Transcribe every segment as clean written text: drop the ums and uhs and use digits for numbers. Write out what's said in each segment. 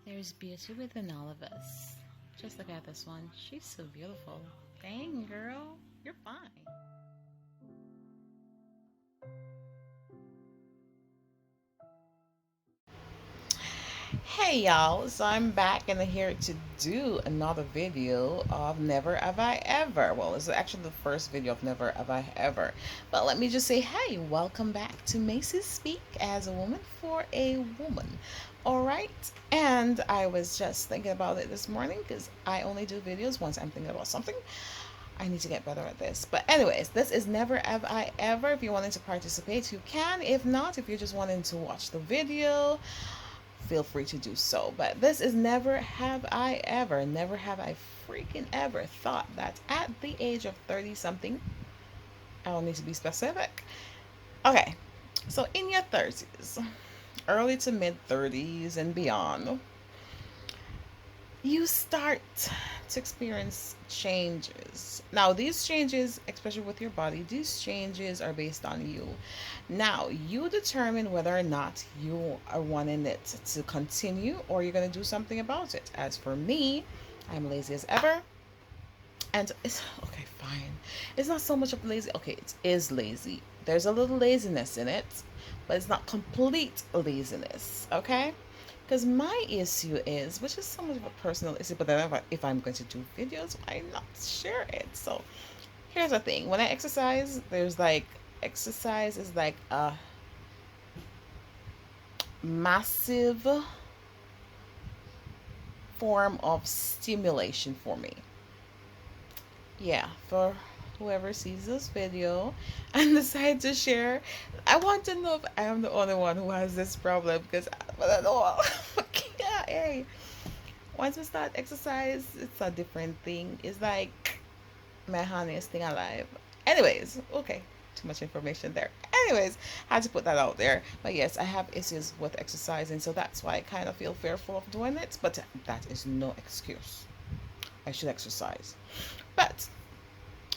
There's beauty within all of us. Just look at this one. She's so beautiful. Dang, girl, you're fine. Hey y'all, so I'm back and I'm here to do another video of Never Have I Ever. Well, it's actually the first video of Never Have I Ever. But let me just say, hey, welcome back to Macy's Speak as a Woman for a Woman. Alright, and I was just thinking about it this morning because I only do videos once I'm thinking about something. I need to get better at this. But anyways, this is Never Have I Ever. If you're wanting to participate, you can. If not, if you're just wanting to watch the video, feel free to do so. But this is never have I ever, never have I freaking ever thought that at the age of 30 something, I don't need to be specific. Okay, so in your 30s, early to mid 30s and beyond, you start to experience changes. Now, these changes, especially with your body, these changes are based on you. Now, you determine whether or not you are wanting it to continue or you're going to do something about it. As for me, I'm lazy as ever. And it's okay, fine. It's not so much of lazy. Okay, it is lazy. There's a little laziness in it, but it's not complete laziness. Okay, because my issue is, which is somewhat of a personal issue, but then if I'm going to do videos, why not share it? So here's the thing: when I exercise, there's like exercise is like a massive form of stimulation for me. Yeah, for whoever sees this video and decide to share, I want to know if I am the only one who has this problem because but I know yeah, hey, once we start exercise, it's a different thing. It's like my honeyest thing alive. Anyways, okay, too much information there. Anyways, had to put that out there. But yes, I have issues with exercising, so that's why I kind of feel fearful of doing it. But that is no excuse. I should exercise. But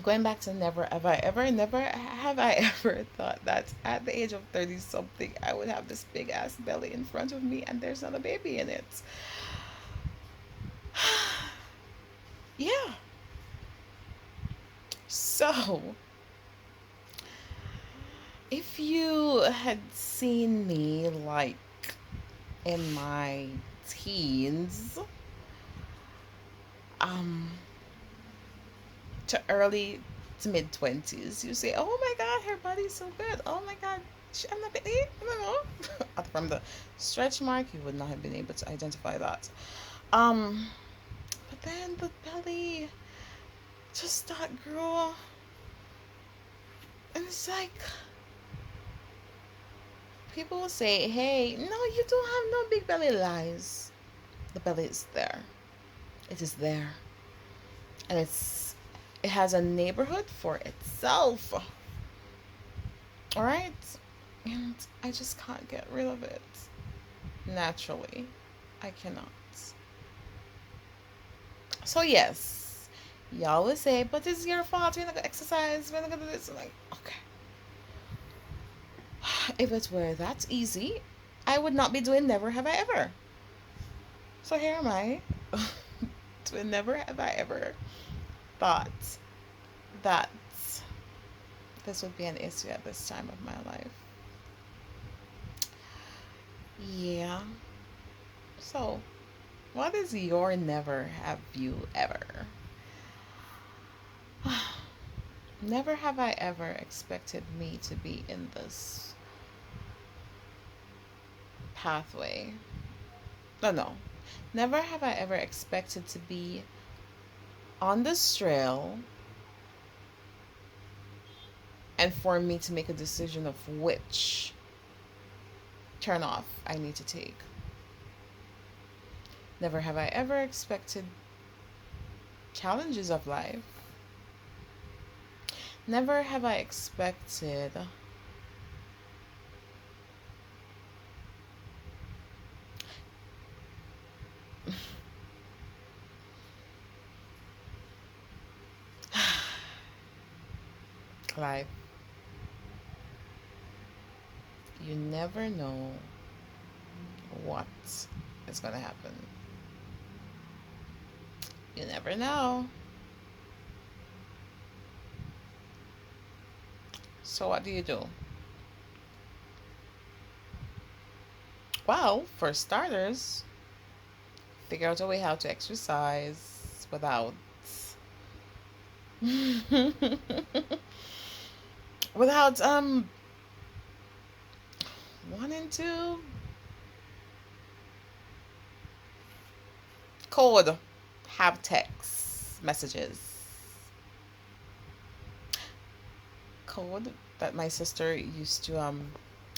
going back to never have I ever thought that at the age of 30 something I would have this big ass belly in front of me and there's not a baby in it. Yeah. So, if you had seen me like in my teens, um, to early to mid 20s, you say, "Oh my God, her body's so good. Oh my God, I'm not gonna eat." No. From the stretch mark, you would not have been able to identify that. Um, but then the belly just start grow, and it's like people will say, "Hey, no, you don't have no big belly." Lies. The belly is there. It is there, and it has a neighborhood for itself. All right, and I just can't get rid of it naturally. I cannot. So yes, y'all will say, "But it's your fault. We're not gonna exercise. We're not gonna do this." I'm like, okay, if it were that easy, I would not be doing Never Have I Ever. So here am I, doing Never Have I Ever thought that this would be an issue at this time of my life. Yeah. So, what is your never have you ever? Never have I ever expected me to be in this pathway. No, no. Never have I ever expected to be on this trail and for me to make a decision of which turn off I need to take. Never have I ever expected challenges of life. Never have I expected life. You never know what is it's going to happen. You never know. So what do you do? Well, for starters, figure out a way how to exercise without without wanting to code, have text messages, code that my sister used to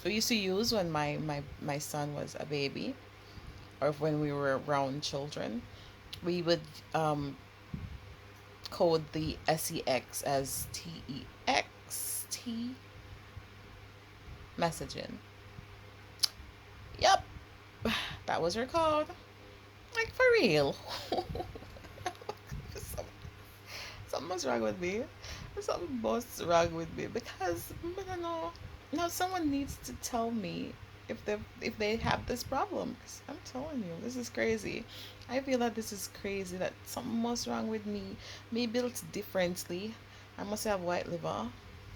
we used to use when my son was a baby, or when we were around children. We would um code the sex as text messaging. Yep, that was her code. Like, for real. Some- Something's wrong with me. Something's wrong with me because I don't know. Now someone needs to tell me if they have this problem. 'Cause I'm telling you, this is crazy. I feel that this is crazy. That something must wrong with me. Me built differently. I must have white liver.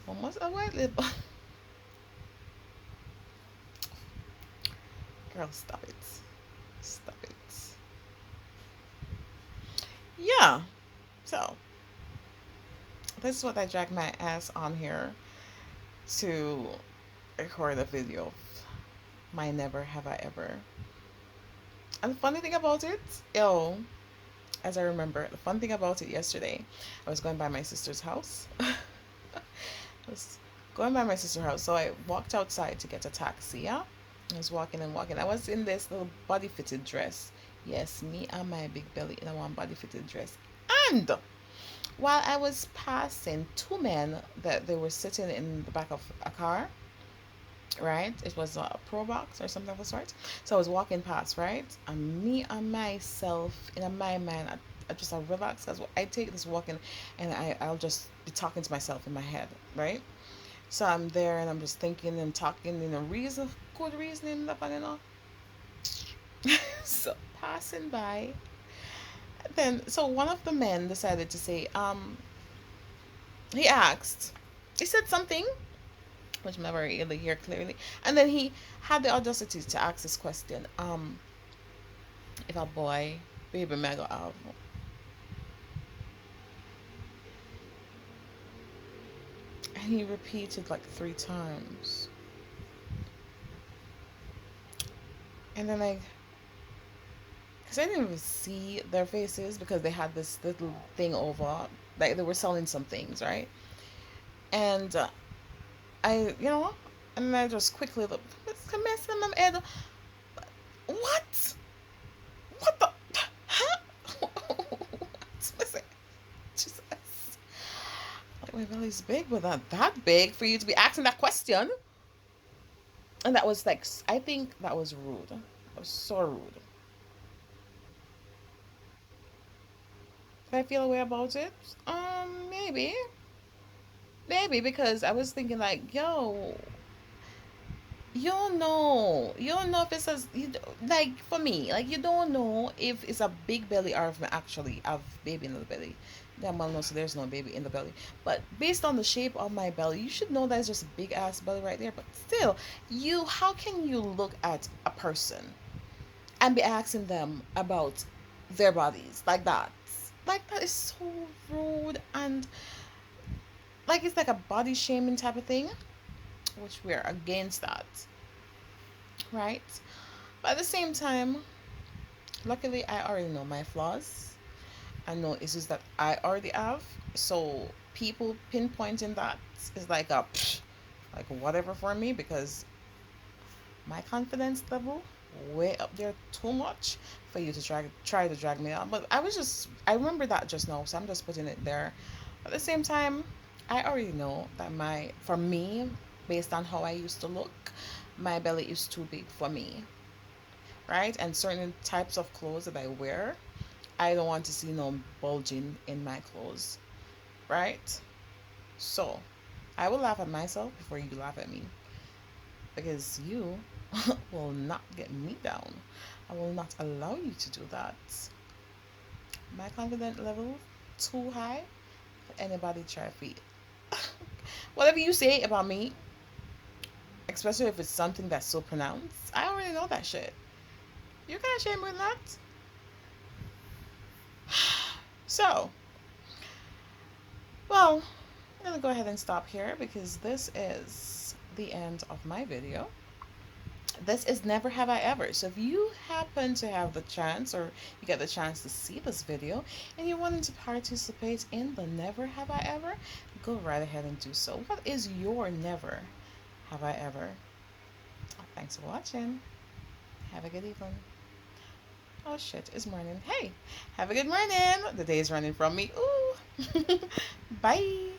I must have white liver. Girl, stop it. Stop it. Yeah. So this is what I dragged my ass on here to record a video of my never have I ever. And the funny thing about it, yo, as I remember, the fun thing about it yesterday, I was going by my sister's house. I was going by my sister's house, so I walked outside to get a taxi. Yeah, I was walking and walking. I was in this little body fitted dress. Yes, me and my big belly in a one body fitted dress. And while I was passing two men that they were sitting in the back of a car, right? It was a pro box or something of the sort. So I was walking past, right? And me and myself in my mind, I just I relax because I take this walking, and I'll just be talking to myself in my head, right? So I'm there and I'm just thinking and talking in a reason, good reasoning, you know. So passing by, then so one of the men decided to say, he asked, he said something which I'm never really hear clearly. And then he had the audacity to ask this question, if a boy, baby mega have. And he repeated like three times. And then because I didn't even see their faces because they had this little thing over, like they were selling some things, right? And and I just quickly looked, "Mr. Mr. Mom Ed, what? What the? Huh? What's missing? Jesus. Like, my belly's big, but not that big for you to be asking that question." And that was like, I think that was rude. That was so rude. Did I feel a way about it? Maybe. Maybe because I was thinking like, yo, you don't know if it's a, like for me, like you don't know if it's a big belly or if I actually have baby in the belly. That man knows there's no baby in the belly. But based on the shape of my belly, you should know that it's just a big ass belly right there. But still, how can you look at a person and be asking them about their bodies like that? Like that is so rude, and like it's like a body shaming type of thing, which we're against that, right? But at the same time, luckily I already know my flaws. I know issues that I already have. So people pinpointing that is like a like whatever for me because my confidence level way up there too much for you to try to drag me down. But I remember that just now, so I'm just putting it there. At the same time, I already know that for me, based on how I used to look, my belly is too big for me, right? And certain types of clothes that I wear, I don't want to see no bulging in my clothes, right? So I will laugh at myself before you laugh at me because you will not get me down. I will not allow you to do that. My confidence level too high for anybody try to feed. Whatever you say about me, especially if it's something that's so pronounced, I already know that shit. You can't shame with that. So, well, I'm gonna go ahead and stop here because this is the end of my video. This is Never Have I Ever. So if you happen to have the chance or you get the chance to see this video and you're wanting to participate in the Never Have I Ever, go right ahead and do so. What is your Never Have I Ever? Thanks for watching. Have a good evening. Oh shit, it's morning. Hey, have a good morning. The day is running from me. Ooh. Bye.